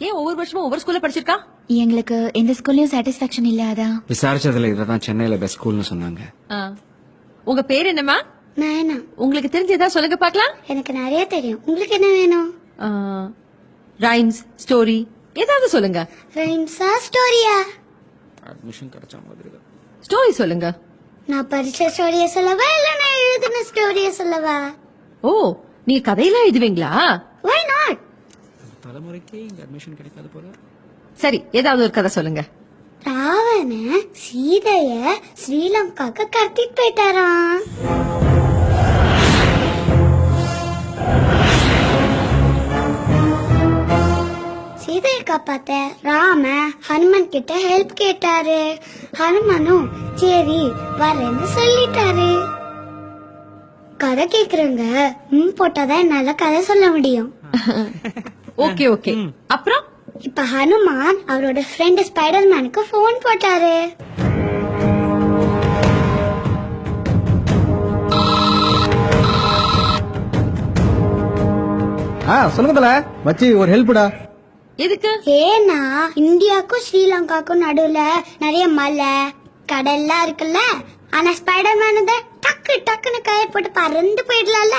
ஏன் ஒவ்வொரு வருஷமும் ஒவ்வொரு ஸ்கூல்ல படிச்சிருக்கா? எங்களுக்கு எந்த ஸ்கூல்லயும் சாட்டிஸ்பாக்சன் இல்ல. அதான் விசாரிச்சதுல இததான் சென்னையில பெஸ்ட் ஸ்கூல்னு சொன்னாங்க. உங்க பேர் என்னமா? நானா? உங்களுக்கு தெரிஞ்சதா சொல்லுங்க பாக்கலாம். எனக்கு நிறைய தெரியும். உங்களுக்கு என்ன வேணும்? ரைம்ஸ், ஸ்டோரி ஏதாவது சொல்லுங்க. ரைம்ஸா ஸ்டோரியா? அட்மிஷன் கிடைச்ச மாதிரி தான். ஸ்டோரி சொல்லுங்க. நான் படிச்ச ஸ்டோரிய சொல்லவா இல்ல நான் எழுதின ஸ்டோரிய சொல்லவா? ஓ, நீங்க கதையெல்லாம் எழுதுவீங்களா? Why not? தலைமுறைக்கே இங்க அட்மிஷன் கிடைக்காது போல. சரி, ஏதாவது ஒரு கதை சொல்லுங்க. ராவண சீதைய ஸ்ரீலங்காக்கு கடத்திட்டு போயிட்டாராம். சீதையை காப்பாத்த ராம ஹனுமன் கிட்ட ஹெல்ப் கேட்டாரு. ஹனுமனும் சரி வரேன்னு சொல்லிட்டாரு. கதை கேக்குறவங்க போட்டாதான் என்னால கதை சொல்ல முடியும். Okay okay. அப்புறம் இப்ப ஹனுமான் அவரோட ஃப்ரெண்ட் ஸ்பைடர்மேனுக்கு போன் போட்டாரு. சொல்லுங்க தல மச்சி, ஒரு ஹெல்ப்டா. எதுக்கு? ஏன்னா இந்தியாவுக்கும் ஸ்ரீலங்காக்கும் நடுவுல நிறைய மலை கடல்லாம் இருக்குல்ல. ஆனா ஸ்பைடர்மேன் டக்கு டக்குன்னு கையை போட்டு பறந்து போயிடலாம்ல.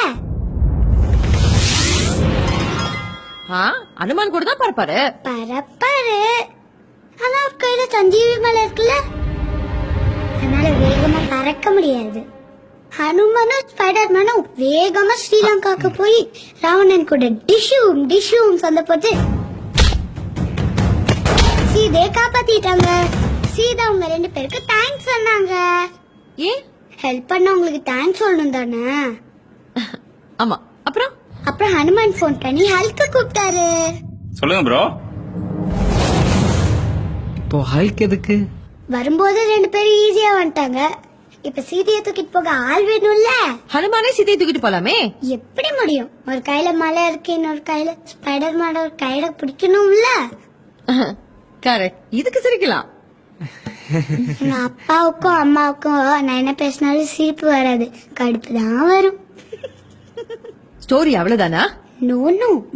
அனுமான் கூட தான் பறப்பாரு. பறப்பாரு, ஆனா அவர் கையில சஞ்சீவி மலை இருக்குல்ல, அதனால வேகமா பறக்க முடியாது. ஹனுமனும் ஸ்பைடர்மேனும் வேகமா ஸ்ரீலங்காக்கு போய் ராவணன் கூட டிஷ்யூம் சண்டை போட்டு சீதையை காப்பாத்திட்டாங்க. சீதா அவங்க 2 பேருக்கு தேங்க்ஸ் சொன்னாங்க. ஏன்? ஹெல்ப் பண்ணவங்களுக்கு தேங்க்ஸ் சொல்லணும் தானே. ஆமா. அப்புறம் ஹனுமான் போன் பண்ணி ஹல்க கூப்பிட்டாரு. சொல்லுங்க ப்ரோ. இப்போ ஹல்க் எதுக்கு? வரும்போது 2 பேரும் ஈஸியா வந்துட்டாங்க. இப்ப சீதையை தூக்கிட்டு போக ஆள் வேணும்ல. ஹனுமானே சீதையை தூக்கிட்டு போலாமே. எப்படி முடியும்? ஒரு கையில மலை இருக்கு, இன்னொரு கையில ஸ்பைடர்மேன் ஒரு கையில பிடிக்கணும்ல. கரெக்ட். இதுக்கு சிரிக்கலாம். எங்க அப்பாவுக்கும் அம்மாவுக்கும் நான் என்ன பேசினாலும் சிரிப்பு வராது, கடுப்பு தான் வரும். ஸ்டோரி அவ்வளவுதானா? நோ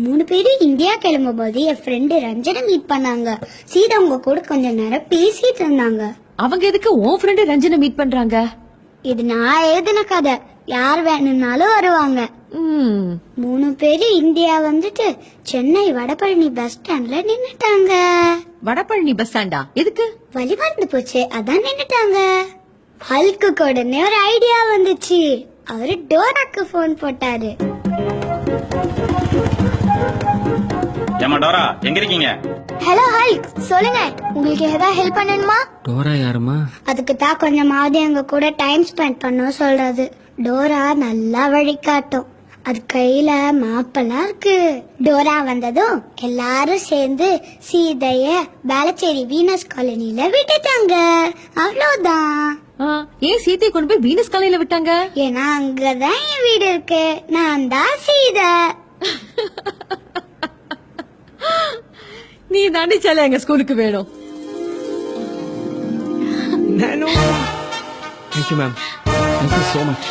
3 பேரும் இந்தியா கிளம்பும் போது என் ஃப்ரெண்டு ரஞ்சனை மீட் பண்ணாங்க. சீதா அவங்க கூட கொஞ்ச நேரம் பேசிட்டு இருந்தாங்க. அவங்க எதுக்கு உன் ஃப்ரெண்டு ரஞ்சனை மீட் பண்றாங்க? இது நான் எழுதின கதை, யார் வேணும்னாலும் வருவாங்க. 3 பேரும் இந்தியா வந்துட்டு சென்னை வடபழனி பஸ் ஸ்டாண்ட்ல நின்னுட்டாங்க. வடபழனி பஸ் ஸ்டாண்டா? எதுக்கு? வழி மறந்து போச்சு, அதான் நின்னுட்டாங்க. ஹல்க்கு உடனே ஒரு ஐடியா வந்துச்சு. அவரு டோராக்கு போன் போட்டாரு. ஏமா டோரா, எங்க இருக்கீங்க? ஹலோ ஹல்க், சொல்லுங்க, உங்களுக்கு ஏதாவது ஹெல்ப் பண்ணணுமா? டோரா யாருமா? அதுக்கு தான் கொஞ்சமாவது எங்க கூட டைம் ஸ்பெண்ட் பண்ண சொல்றது. டோரா நல்லா வழிகாட்டும். அது கையில மாப்பெல்லாம் இருக்கு. டோரா வந்ததும் எல்லாரும் சேர்ந்து சீதைய வேளச்சேரி வீனஸ் காலனில விட்டுட்டாங்க. அவ்வளவுதான். ஏன் சீதையை கொண்டு போய் வீனஸ் காலனில விட்டாங்க? ஏன்னா அங்கதான் என் வீடு இருக்கு. நான் தான் சீதை. நீ தாண்டிச்சால எங்க ஸ்கூலுக்கு வேணும். Thank you, ma'am. Thank you so much.